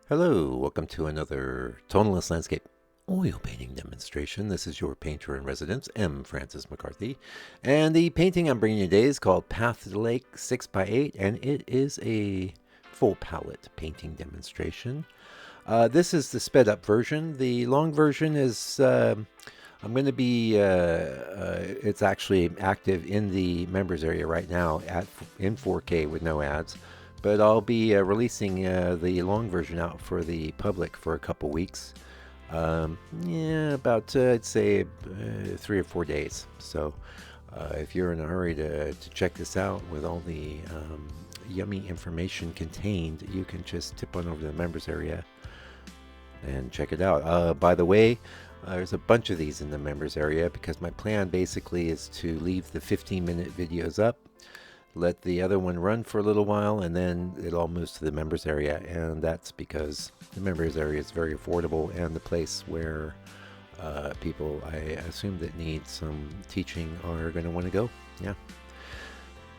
Hello, welcome to another tonalist landscape oil painting demonstration. This is your painter in residence, M. Francis McCarthy. And the painting I'm bringing you today is called Path to the Lake 6x8, and it is a full palette painting demonstration. This is the sped up version. The long version is, I'm going to be, it's actually active in the members area right now in 4K with no ads. But I'll be releasing the long version out for the public for a couple weeks. Yeah, about I'd say 3 or 4 days. So if you're in a hurry to check this out with all the yummy information contained, you can just tip on over to the members area and check it out. By the way, there's a bunch of these in the members area because my plan basically is to leave the 15-minute videos up, let the other one run for a little while, and then it all moves to the members area. And that's because the members area is very affordable and the place where people, I assume, that need some teaching are going to want to go. Yeah.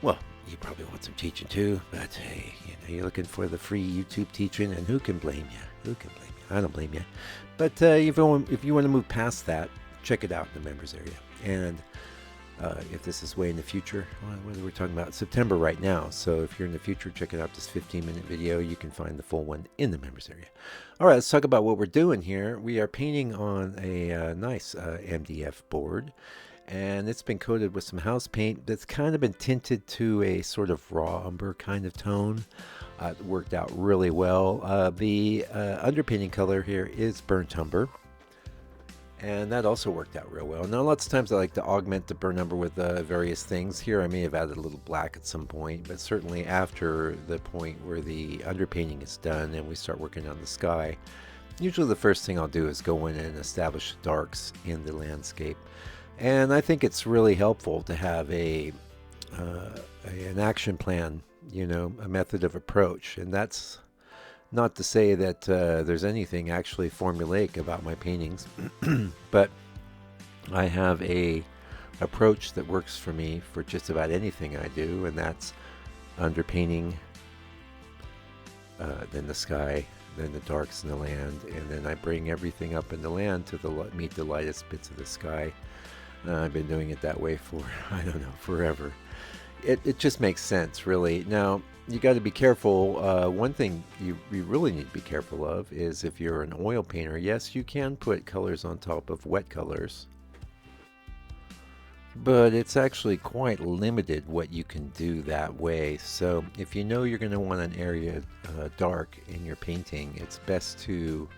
Well, you probably want some teaching too, but hey, you're looking for the free YouTube teaching, and who can blame you? Who can blame you? I don't blame you. But if you want to move past that, check it out in the members area. And if this is way in the future, what are we talking about? September right now. So if you're in the future, check it out. This 15-minute video, you can find the full one in the members area. All right, let's talk about what we're doing here. We are painting on a nice MDF board, and it's been coated with some house paint that's kind of been tinted to a sort of raw umber kind of tone. It worked out really well. The underpainting color here is burnt umber, and that also worked out real well. Now, lots of times I like to augment the burnt umber with various things. Here I may have added a little black at some point, but certainly after the point where the underpainting is done and we start working on the sky, usually the first thing I'll do is go in and establish darks in the landscape. And I think it's really helpful to have an action plan, a method of approach. And that's not to say that there's anything actually formulaic about my paintings, but I have a approach that works for me for just about anything I do, and that's underpainting, then the sky, then the darks in the land, and then I bring everything up in the land to meet the lightest bits of the sky. I've been doing it that way for, I don't know, forever. It just makes sense, really. Now, you got to be careful. One thing you really need to be careful of is if you're an oil painter, yes, you can put colors on top of wet colors, but it's actually quite limited what you can do that way. So if you know you're going to want an area dark in your painting, it's best to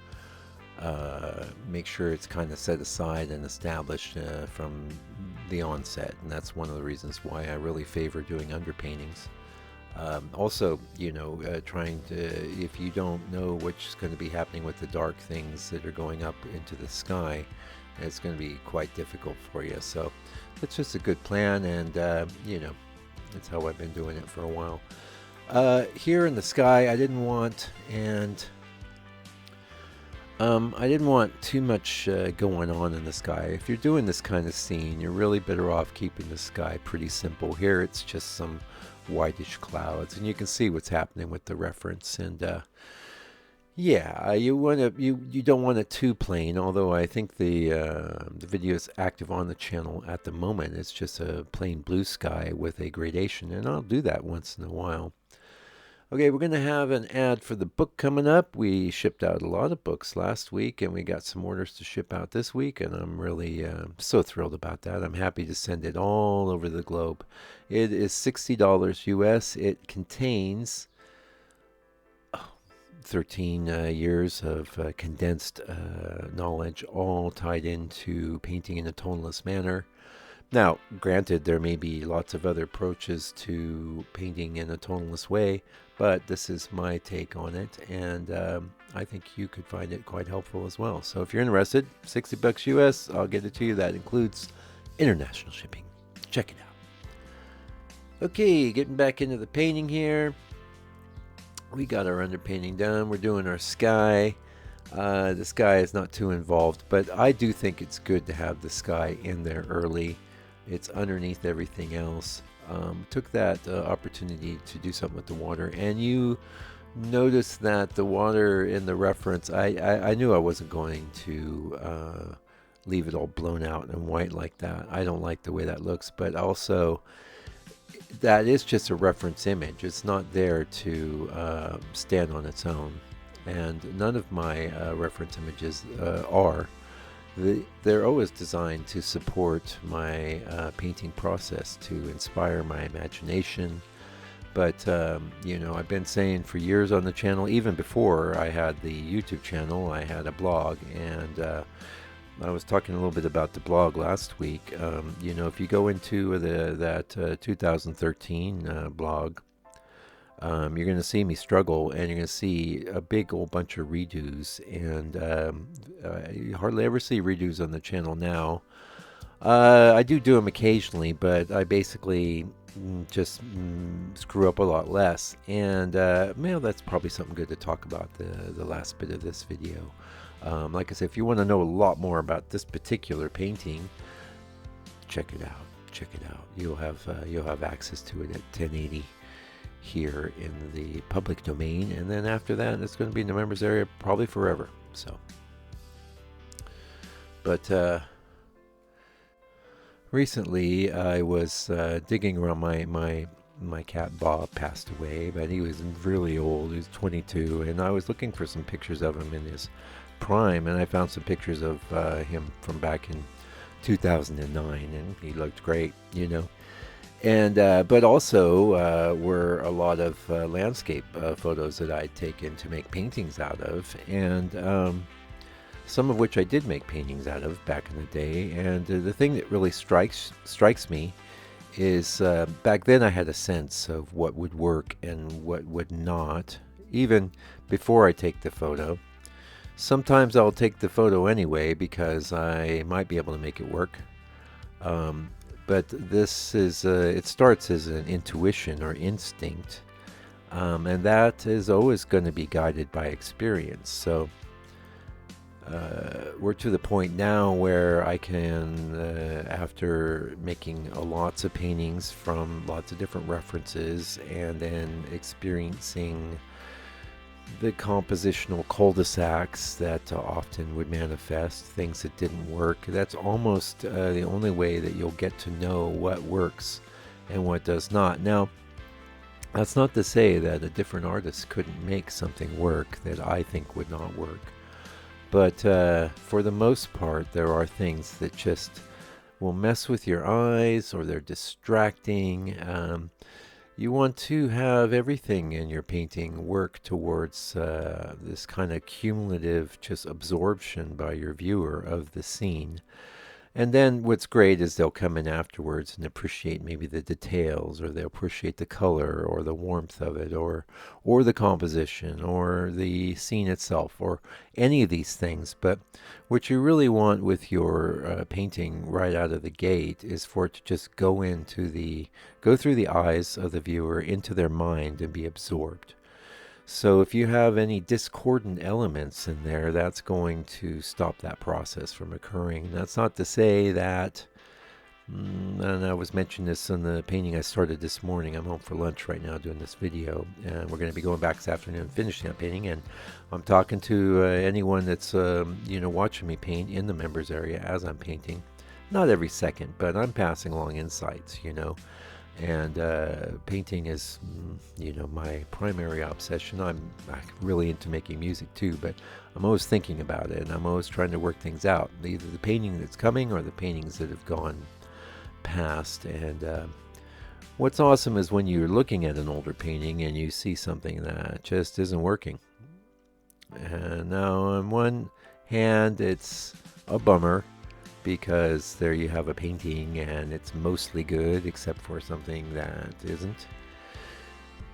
make sure it's kind of set aside and established from the onset, and that's one of the reasons why I really favor doing underpaintings. Also, trying to, if you don't know what's going to be happening with the dark things that are going up into the sky, it's going to be quite difficult for you. So it's just a good plan, and that's how I've been doing it for a while. Here in the sky, I didn't want too much going on in the sky. If you're doing this kind of scene, you're really better off keeping the sky pretty simple. Here it's just some whitish clouds, and you can see what's happening with the reference. And you don't want it too plain, although I think the video is active on the channel at the moment. It's just a plain blue sky with a gradation, and I'll do that once in a while. Okay, we're going to have an ad for the book coming up. We shipped out a lot of books last week, and we got some orders to ship out this week, and I'm really so thrilled about that. I'm happy to send it all over the globe. It is $60 US. It contains 13 years of condensed knowledge, all tied into painting in a toneless manner. Now, granted, there may be lots of other approaches to painting in a toneless way, but this is my take on it, and I think you could find it quite helpful as well. So if you're interested, $60 US, I'll get it to you. That includes international shipping. Check it out. Okay, getting back into the painting here. We got our underpainting done. We're doing our sky. The sky is not too involved, but I do think it's good to have the sky in there early. It's underneath everything else. Took that opportunity to do something with the water, and you noticed that the water in the reference, I knew I wasn't going to leave it all blown out and white like that. I don't like the way that looks, but also that is just a reference image. It's not there to stand on its own. And none of my reference images are. They're always designed to support my painting process, to inspire my imagination. But, I've been saying for years on the channel, even before I had the YouTube channel, I had a blog, and I was talking a little bit about the blog last week. If you go into that 2013 blog, you're going to see me struggle, and you're going to see a big old bunch of redos, and you hardly ever see redos on the channel now. I do them occasionally, but I basically just screw up a lot less. And that's probably something good to talk about the last bit of this video. Like I said, if you want to know a lot more about this particular painting, check it out. Check it out. You'll have access to it at 1080 here in the public domain, and then after that, it's going to be in the members area probably forever. So, but recently I was digging around. My cat Bob passed away, but he was really old. He was 22, and I was looking for some pictures of him in his prime, and I found some pictures of him from back in 2009, and he looked great, And but also were a lot of landscape photos that I'd taken to make paintings out of, and some of which I did make paintings out of back in the day. And the thing that really strikes me is back then I had a sense of what would work and what would not, even before I take the photo. Sometimes I'll take the photo anyway because I might be able to make it work. But this is, it starts as an intuition or instinct, and that is always going to be guided by experience. So we're to the point now where I can, after making lots of paintings from lots of different references and then experiencing the compositional cul-de-sacs that often would manifest, things that didn't work. That's almost the only way that you'll get to know what works and what does not. Now, that's not to say that a different artist couldn't make something work that I think would not work. But for the most part, there are things that just will mess with your eyes, or they're distracting. You want to have everything in your painting work towards this kind of cumulative just absorption by your viewer of the scene. And then what's great is they'll come in afterwards and appreciate maybe the details, or they'll appreciate the color or the warmth of it, or the composition or the scene itself, or any of these things. But what you really want with your painting right out of the gate is for it to just go through the eyes of the viewer into their mind and be absorbed. So if you have any discordant elements in there, that's going to stop that process from occurring. That's not to say that, and I was mentioning this in the painting I started this morning. I'm home for lunch right now doing this video, and we're going to be going back this afternoon finishing that painting. And I'm talking to anyone that's watching me paint in the members area as I'm painting. Not every second, but I'm passing along insights, And painting is, my primary obsession. I'm really into making music too, but I'm always thinking about it, and I'm always trying to work things out, either the painting that's coming or the paintings that have gone past. And what's awesome is when you're looking at an older painting and you see something that just isn't working. And now on one hand, it's a bummer, because there you have a painting and it's mostly good except for something that isn't.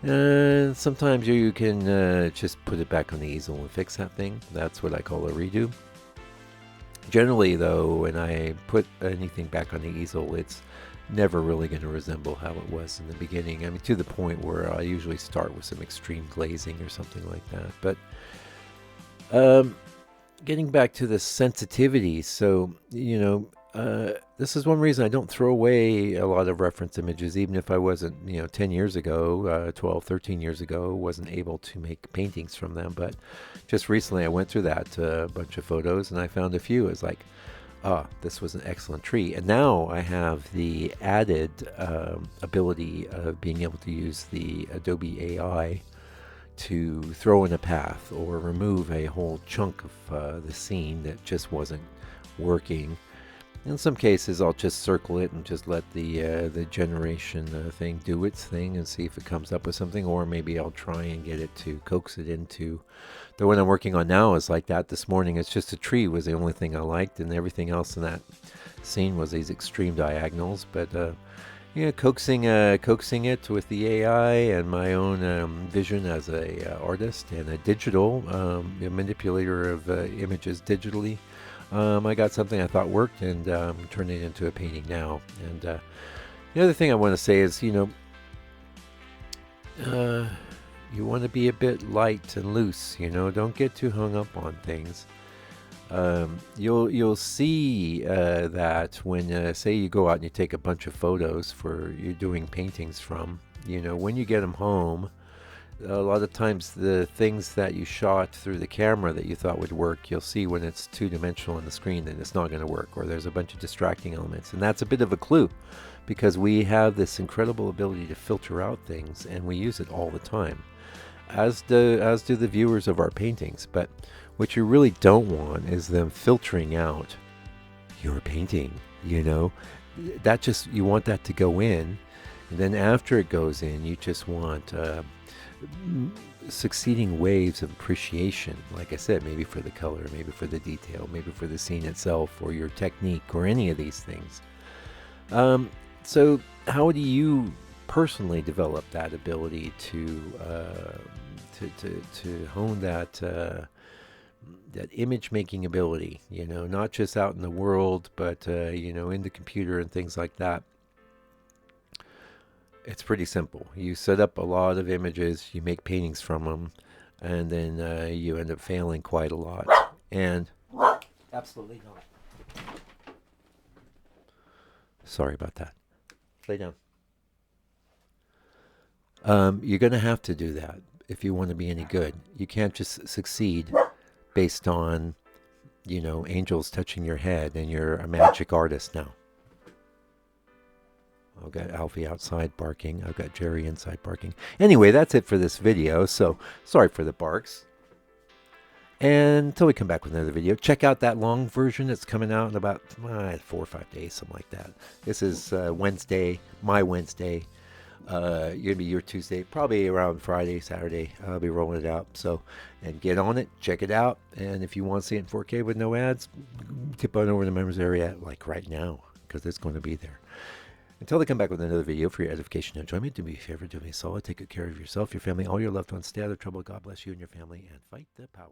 And sometimes you can just put it back on the easel and fix that thing. That's what I call a redo. Generally though, when I put anything back on the easel, it's never really going to resemble how it was in the beginning. I mean, to the point where I usually start with some extreme glazing or something like that. But getting back to the sensitivity, so this is one reason I don't throw away a lot of reference images, even if I wasn't, 10 years ago, 12, 13 years ago, wasn't able to make paintings from them. But just recently I went through that bunch of photos and I found a few. It's like, this was an excellent tree. And now I have the added ability of being able to use the Adobe AI to throw in a path or remove a whole chunk of the scene that just wasn't working. In some cases, I'll just circle it and just let the generation thing do its thing and see if it comes up with something, or maybe I'll try and get it to coax it into. The one I'm working on now is like that. This morning, it's just a tree was the only thing I liked, and everything else in that scene was these extreme diagonals. But coaxing it with the AI and my own vision as a artist and a digital manipulator of images digitally. I got something I thought worked and turned it into a painting now. And the other thing I want to say is, you want to be a bit light and loose. Don't get too hung up on things. You'll see that when say you go out and you take a bunch of photos for you're doing paintings from, when you get them home, a lot of times the things that you shot through the camera that you thought would work, you'll see when it's two-dimensional on the screen that it's not going to work, or there's a bunch of distracting elements. And that's a bit of a clue, because we have this incredible ability to filter out things, and we use it all the time, as do the viewers of our paintings. But what you really don't want is them filtering out your painting. That just, you want that to go in, and then after it goes in, you just want succeeding waves of appreciation, like I said, maybe for the color, maybe for the detail, maybe for the scene itself, or your technique, or any of these things. So how do you personally develop that ability to hone that that image making ability, not just out in the world, but in the computer and things like that? It's pretty simple. You set up a lot of images, you make paintings from them, and then you end up failing quite a lot. And absolutely not. Sorry about that. Lay down. You're going to have to do that if you want to be any good. You can't just succeed based on, angels touching your head and you're a magic artist now. I've got Alfie outside barking. I've got Jerry inside barking. Anyway, that's it for this video. So sorry for the barks. And until we come back with another video, check out that long version that's coming out in about 4 or 5 days, something like that. This is Wednesday, my Wednesday. You're going to be your Tuesday, probably around Friday, Saturday. I'll be rolling it out. So, and get on it, check it out. And if you want to see it in 4K with no ads, tip on over to the members area like right now, because it's going to be there. Until they come back with another video for your edification and enjoyment, do me a favor, do me a solid, take good care of yourself, your family, all your loved ones. Stay out of trouble. God bless you and your family, and fight the power.